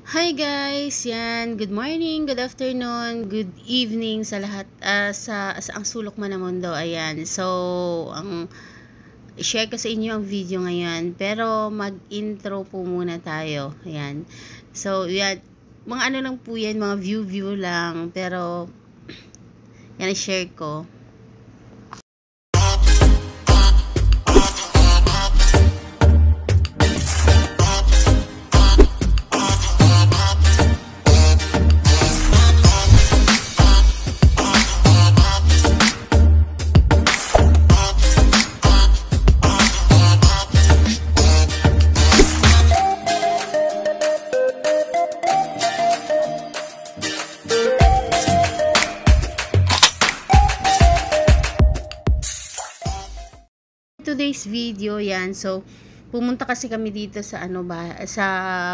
Hi guys! Yan, good morning, good afternoon, good evening sa lahat, sa ang sulok man ng mundo. Ayan, so, share ko sa inyo ang video ngayon, pero mag-intro po muna tayo. Ayan, so, yan, mga ano lang po yan, mga view lang, pero, yan, share ko. Today's video yan, so pumunta kasi kami dito sa sa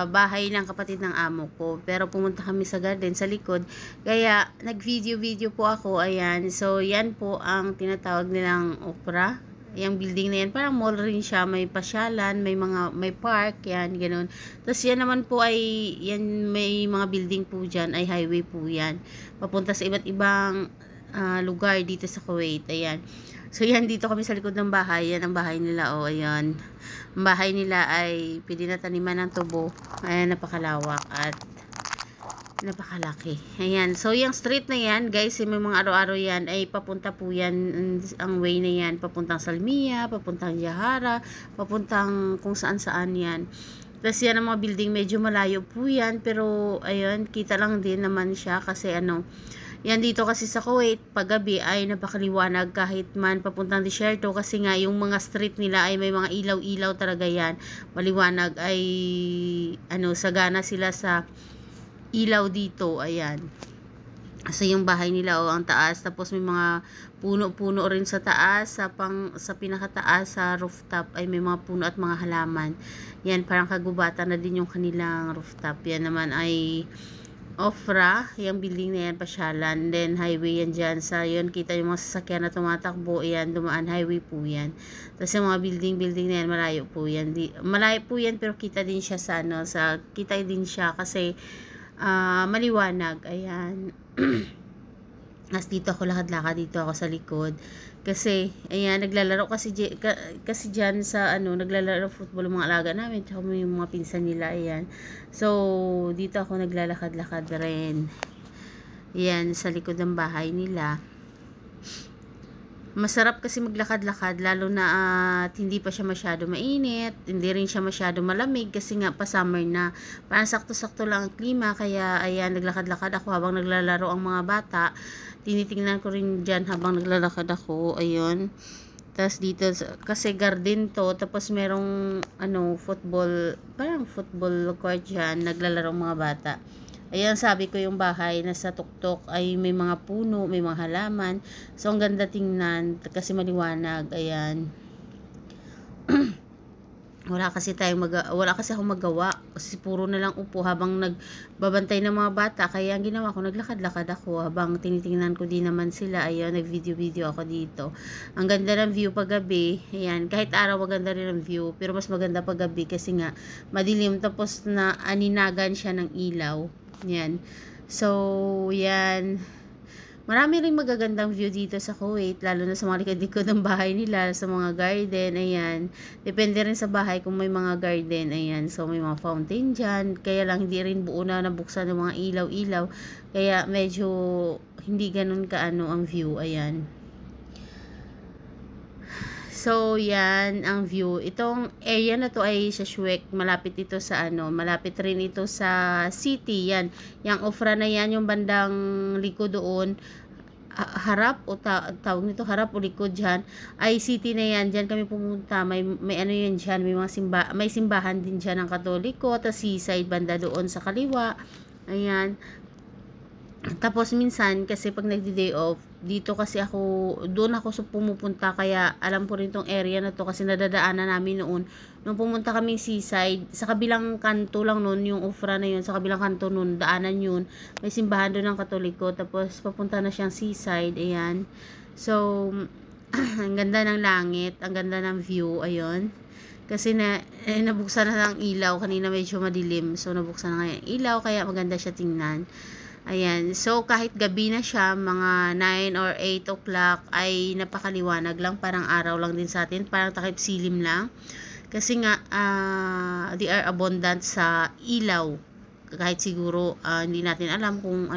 bahay ng kapatid ng amo ko, pero pumunta kami sa garden sa likod, kaya nag-video po ako. Ayan, so yan po ang tinatawag nilang opera. Yung building na yan, parang mall rin siya, may pasyalan, may park, yan, ganun. Tapos yan naman po ay, yan, may mga building po dyan, ay highway po yan, papunta sa iba't ibang lugar dito sa Kuwait. Ayan, so yan, dito kami sa likod ng bahay. Yan ang bahay nila, oh, ayan. Ang bahay nila ay pinataniman ng tubo. Ayan, napakalawak at napakalaki. Ayan, so yung street na yan guys, may mga araw-araw yan ay papunta po yan, ang way na yan papuntang Salmiya, papuntang Jahara, papuntang kung saan-saan yan. Tapos yan ang mga building, medyo malayo po yan, pero ayun, kita lang din naman siya kasi yan dito kasi sa Kuwait, paggabi ay napakaliwanag kahit man papuntang disyerto, kasi nga yung mga street nila ay may mga ilaw-ilaw talaga yan. Maliwanag, ay sagana sila sa ilaw dito. Ayan, so yung bahay nila, oh, ang taas, tapos may mga puno-puno rin sa taas, sa pinakataas, sa rooftop ay may mga puno at mga halaman. Yan, parang kagubatan na din yung kanilang rooftop. Yan naman ay Ofra, yung building na yan, pasyalan, then highway yan dyan, sa yun, kita yung mga sasakyan na tumatakbo, yan, dumaan, highway po yan. Tapos yung mga building na yan, malayo po yan, malayo po yan, pero kita din siya kita din siya kasi maliwanag. Ayan. As dito ako, lakad-lakad dito ako sa likod, kasi ayan, naglalaro kasi dyan sa naglalaro football yung mga alaga namin, tsaka yung mga pinsan nila. Ayan, so dito ako naglalakad-lakad rin, ayan, sa likod ng bahay nila. Masarap kasi maglakad-lakad, lalo na at hindi pa siya masyado mainit, hindi rin siya masyado malamig, kasi nga pa summer na, parang sakto-sakto lang ang klima. Kaya ayan, naglakad-lakad ako habang naglalaro ang mga bata. Tinitingnan ko rin dyan habang naglalakad ako. Ayun, tapos dito kasi garden to, tapos merong football, parang football court dyan, naglalaro ang mga bata. Ayan, sabi ko, yung bahay nasa tuktok ay may mga puno, may mga halaman. So, ang ganda tingnan kasi maliwanag. Ayan. wala kasi akong magawa kasi puro na lang upo habang nagbabantay ng mga bata. Kaya ang ginawa ko, naglakad-lakad ako habang tinitingnan ko din naman sila. Ayun, nag-video ako dito. Ang ganda ng view paggabi. Ayan, kahit araw maganda rin ang view, pero mas maganda paggabi kasi nga madilim, tapos na aninagan siya ng ilaw. Yan. So, yan. Marami rin magagandang view dito sa Kuwait, lalo na sa mga likod-likod ng bahay nila, sa mga garden. Ayan. Depende rin sa bahay kung may mga garden. Ayan. So, may mga fountain dyan. Kaya lang, hindi rin buo na nabuksan ng mga ilaw-ilaw. Kaya, medyo hindi ganun ang view. Ayan. So, yan ang view. Itong area na to ay sa Shuek. Malapit ito sa malapit rin ito sa city. Yan. Yang Ofra na yan, yung bandang likod doon. Harap o tawag nito, harap o likod dyan, ay city na yan. Dyan kami pumunta. May yan dyan. May simbahan din dyan ng Katoliko. Tapos seaside banda doon sa kaliwa. Ayan. Tapos minsan kasi pag nagdi-day off, dito kasi doon ako pumupunta, kaya alam ko rin tong area na to kasi nadadaanan namin noon nung pumunta kaming seaside. Sa kabilang kanto lang noon yung Ofra na yun, sa kabilang kanto noon, daanan yun, may simbahan doon ng Katoliko, tapos papunta na siyang seaside. Ayan, so ang ganda ng langit, ang ganda ng view. Ayun, Kasi nabuksan na ng ilaw. Kanina medyo madilim. So, nabuksan na ngayon ilaw. Kaya maganda siya tingnan. Ayan. So, kahit gabi na siya, mga 9 or 8 o'clock, ay napakaliwanag lang. Parang araw lang din sa atin. Parang takip silim lang. Kasi nga, they are abundant sa ilaw. Kahit siguro, hindi natin alam kung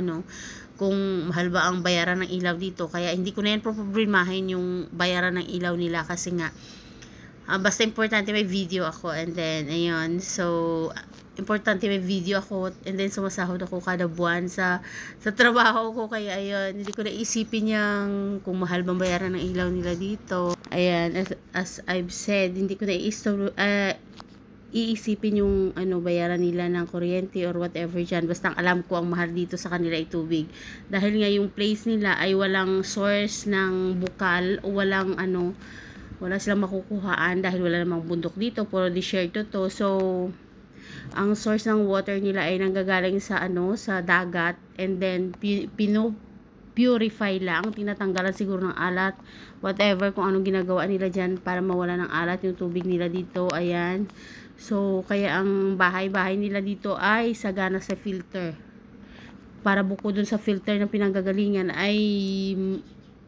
kung mahal ba ang bayaran ng ilaw dito. Kaya hindi ko na yan problemahin yung bayaran ng ilaw nila. Kasi nga, basta importante may video ako, and then ayun, so importante may video ako, and then sumasahod ako kada buwan sa trabaho ko. Kaya ayun, hindi ko naisipin yung kung mahal bang bayaran ng ilaw nila dito. Ayan, as I've said, hindi ko iisipin yung bayaran nila ng kuryente or whatever dyan. Basta alam ko ang mahal dito sa kanila ay tubig, dahil nga yung place nila ay walang source ng bukal, o wala silang makukuhaan dahil wala namang bundok dito, puro desierto to. So ang source ng water nila ay nanggagaling sa sa dagat, and then purify lang, tinatanggalan siguro ng alat, whatever kung anong ginagawa nila dyan para mawala ng alat yung tubig nila dito. Ayan, so kaya ang bahay-bahay nila dito ay sagana sa filter, para bukod dun sa filter na pinanggagalingan ay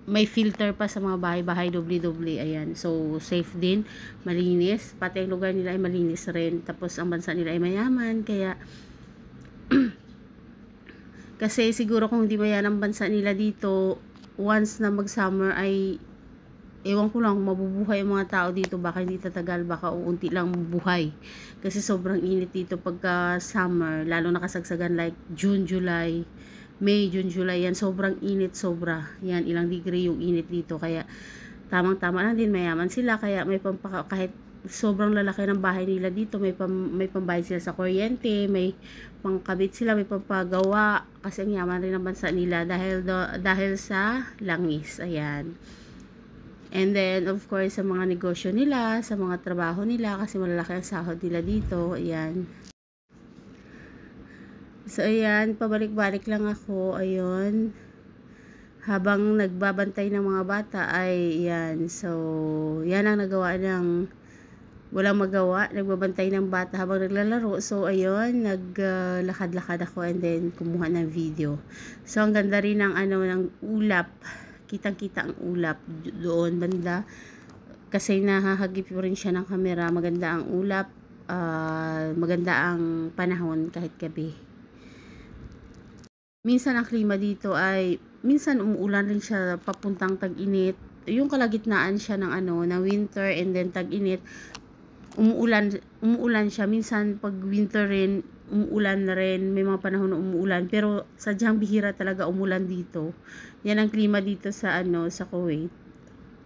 may filter pa sa mga bahay-bahay, doble-doble. Ayan, so safe din, malinis, pati ang lugar nila ay malinis rin. Tapos ang bansa nila ay mayaman, kaya kasi siguro kung hindi mayan ang bansa nila dito, once na mag-summer ay ewan ko lang kung mabubuhay ang mga tao dito. Baka hindi tatagal, baka uunti lang buhay, kasi sobrang init dito pagka summer, lalo nakasagsagan like June, July, May, June, July, yan sobrang init, sobra yan, ilang degree yung init dito. Kaya tamang-tama lang din, mayaman sila, kaya may kahit sobrang lalaki ng bahay nila dito, may pambayad sila sa kuryente, may pangkabit sila, may pampagawa, kasi ang yaman rin ang bansa nila dahil sa langis. Ayan, and then of course sa mga negosyo nila, sa mga trabaho nila, kasi malalaki ang sahod nila dito. Ayan, so ayan, pabalik-balik lang ako. Ayun, habang nagbabantay ng mga bata ay yan, so yan ang nagawa ng walang magawa, nagbabantay ng bata habang naglalaro. So ayun, naglakad-lakad ako, and then kumuha ng video. So ang ganda rin ng ng ulap, kitang-kita ang ulap doon banda, kasi nahahagip rin siya ng camera. Maganda ang ulap, maganda ang panahon kahit gabi. Minsan ang klima dito ay minsan umuulan rin siya papuntang tag-init. Yung kalagitnaan siya ng ng winter and then tag-init. Umuulan siya. Minsan pag winter rin, umuulan na rin. May mga panahon na umuulan, pero sadyang bihira talaga umulan dito. Yan ang klima dito sa sa Kuwait.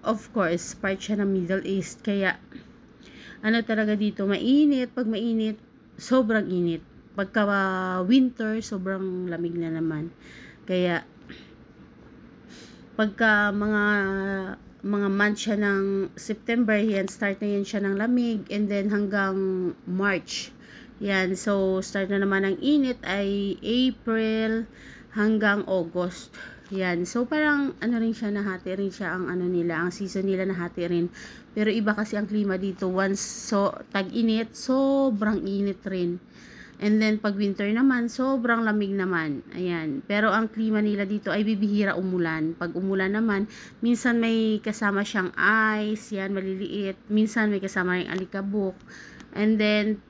Of course, part siya ng Middle East, kaya talaga dito mainit. Pag mainit, sobrang init. Pagka winter, sobrang lamig na naman. Kaya pagka mga month siya ng September, yan, start na yan siya ng lamig, and then hanggang March, yan, so start na naman ng init ay April hanggang August. Yan, so parang rin siya, nahati rin siya ang nila, ang season nila nahati rin. Pero iba kasi ang klima dito, once tag-init, sobrang init rin. And then pag winter naman, sobrang lamig naman. Ayan. Pero ang klima nila dito ay bibihira umulan. Pag umulan naman, minsan may kasama siyang ice, yan, maliliit. Minsan may kasama ring alikabok. And then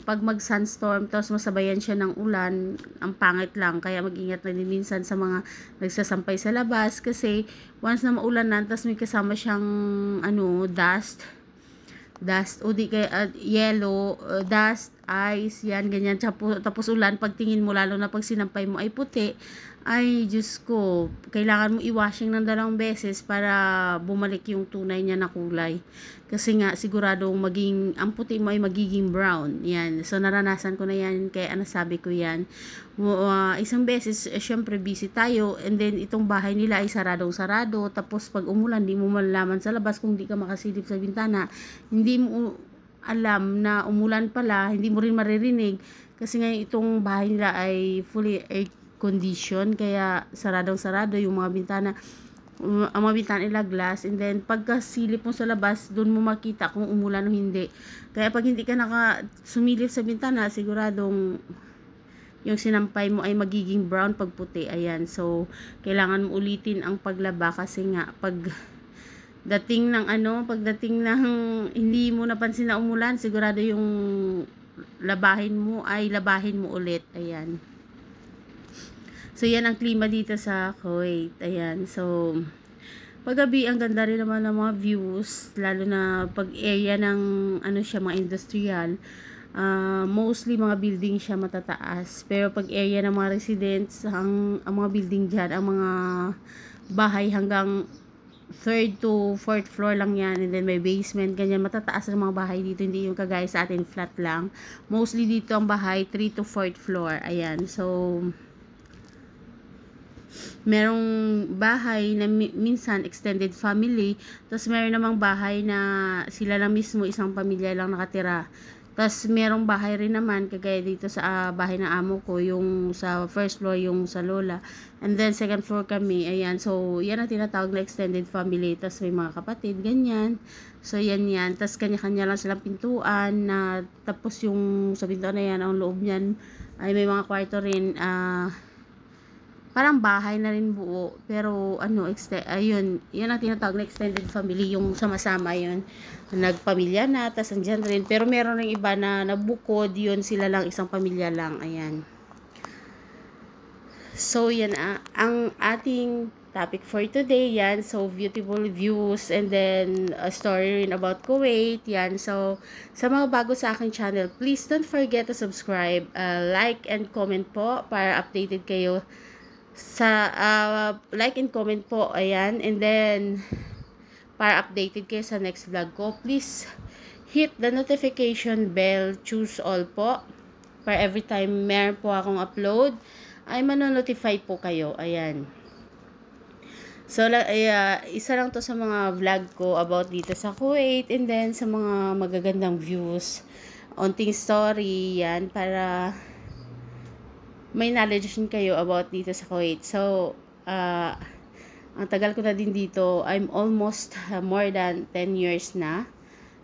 pag mag-sunstorm, tapos masabayan siya ng ulan, ang pangit lang. Kaya mag-ingat na din minsan sa mga nagsasampay sa labas, kasi once na maulan na, tapos may kasama siyang dust o di kaya yellow, dust, ice, yan, ganyan, tapos ulan, pagtingin mo, lalo na pag sinampay mo ay puti, ay Diyos ko, kailangan mo i-washing ng 2 beses para bumalik yung tunay niya na kulay, kasi nga siguradong ang puti mo ay magiging brown. Yan, so naranasan ko na yan, kaya nasabi ko yan. Isang beses, syempre busy tayo, and then itong bahay nila ay saradong-sarado, tapos pag umulan, di mo malalaman sa labas kung di ka makasilip sa bintana, hindi mo alam na umulan pala, hindi mo rin maririnig, kasi ngayon itong bahay nila ay fully air condition, kaya saradong-sarado yung mga bintana. ang mga bintana nila glass, and then pagkasilip mo sa labas, doon mo makita kung umulan o hindi. Kaya pag hindi ka sumilip sa bintana, siguradong yung sinampay mo ay magiging brown pag puti. Ayan, so kailangan mo ulitin ang paglaba kasi nga pagdating ng hindi mo napansin na umulan, sigurado yung labahin mo ulit. Ayan. So, yan ang klima dito sa Kuwait. Ayan. So, paggabi, ang ganda rin naman ng mga views. Lalo na pag area ng, mga industrial. Mostly, mga building siya matataas. Pero pag area ng mga residents, ang mga building dyan, ang mga bahay hanggang 3rd to 4th floor lang yan, and then may basement, ganyan, matataas ang mga bahay dito, hindi yung kagaya sa atin, flat lang. Mostly dito ang bahay, 3 to 4th floor. Ayan. So, merong bahay na minsan extended family, tapos meron namang bahay na sila lang mismo, isang pamilya lang nakatira. Tapos merong bahay rin naman kagaya dito sa bahay ng amo ko, yung sa first floor yung sa lola, and then second floor kami. Ayan, so yan ang tinatawag na extended family. Tapos may mga kapatid, ganyan. So yan, tapos kanya-kanya lang silang pintuan na, tapos yung sa pintuan na yan, ang loob niyan ay may mga kwarto rin, parang bahay na rin buo, pero ayun, yan ang tinatawag na extended family, yung sama-sama yun, nagpamilya na, tas andyan rin, pero meron ring iba na nabukod, yun sila lang, isang pamilya lang. Ayan. So yan ang ating topic for today. Yan, so beautiful views, and then a story rin about Kuwait. Yan, so sa mga bago sa aking channel, please don't forget to subscribe, like and comment po para updated kayo sa like and comment po. Ayan, and then para updated kayo sa next vlog ko, please hit the notification bell, choose all po, para every time meron po akong upload ay manonotify po kayo. Ayan, so isa lang to sa mga vlog ko about dito sa Kuwait, and then sa mga magagandang views, onting story, yan, para may knowledge din kayo about dito sa Kuwait. So, ang tagal ko na din dito. I'm almost more than 10 years na.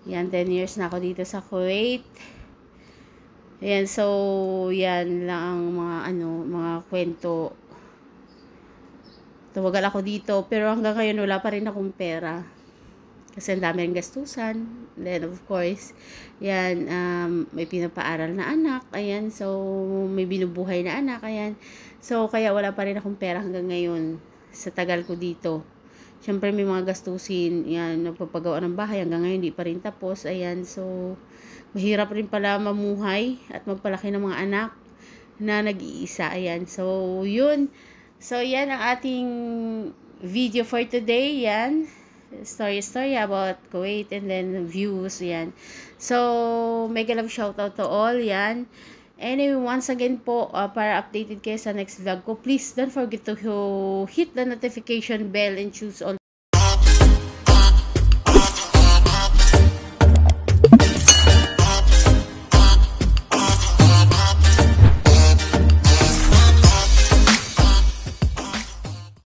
Yan, 10 years na ako dito sa Kuwait. Yan, so, yan lang ang mga kwento. Tumagal ako dito, pero hanggang ngayon wala pa rin akong pera. Kasi ang dami rin gastusan. Then, of course, yan, may pinapaaral na anak. Ayan, so, may binubuhay na anak. Ayan. So, kaya wala pa rin akong pera hanggang ngayon sa tagal ko dito. Siyempre, may mga gastusin. Yan, nagpapagawa ng bahay. Hanggang ngayon, hindi pa rin tapos. Ayan, so, mahirap rin pala mamuhay at magpalaki ng mga anak na nag-iisa. Ayan, so, yun. So, yan ang ating video for today. Yan. Story about Kuwait, and then views. Yan. So, mega love shoutout to all. Yan. Anyway, once again po, para updated kayo sa next vlog ko, please don't forget to hit the notification bell and choose all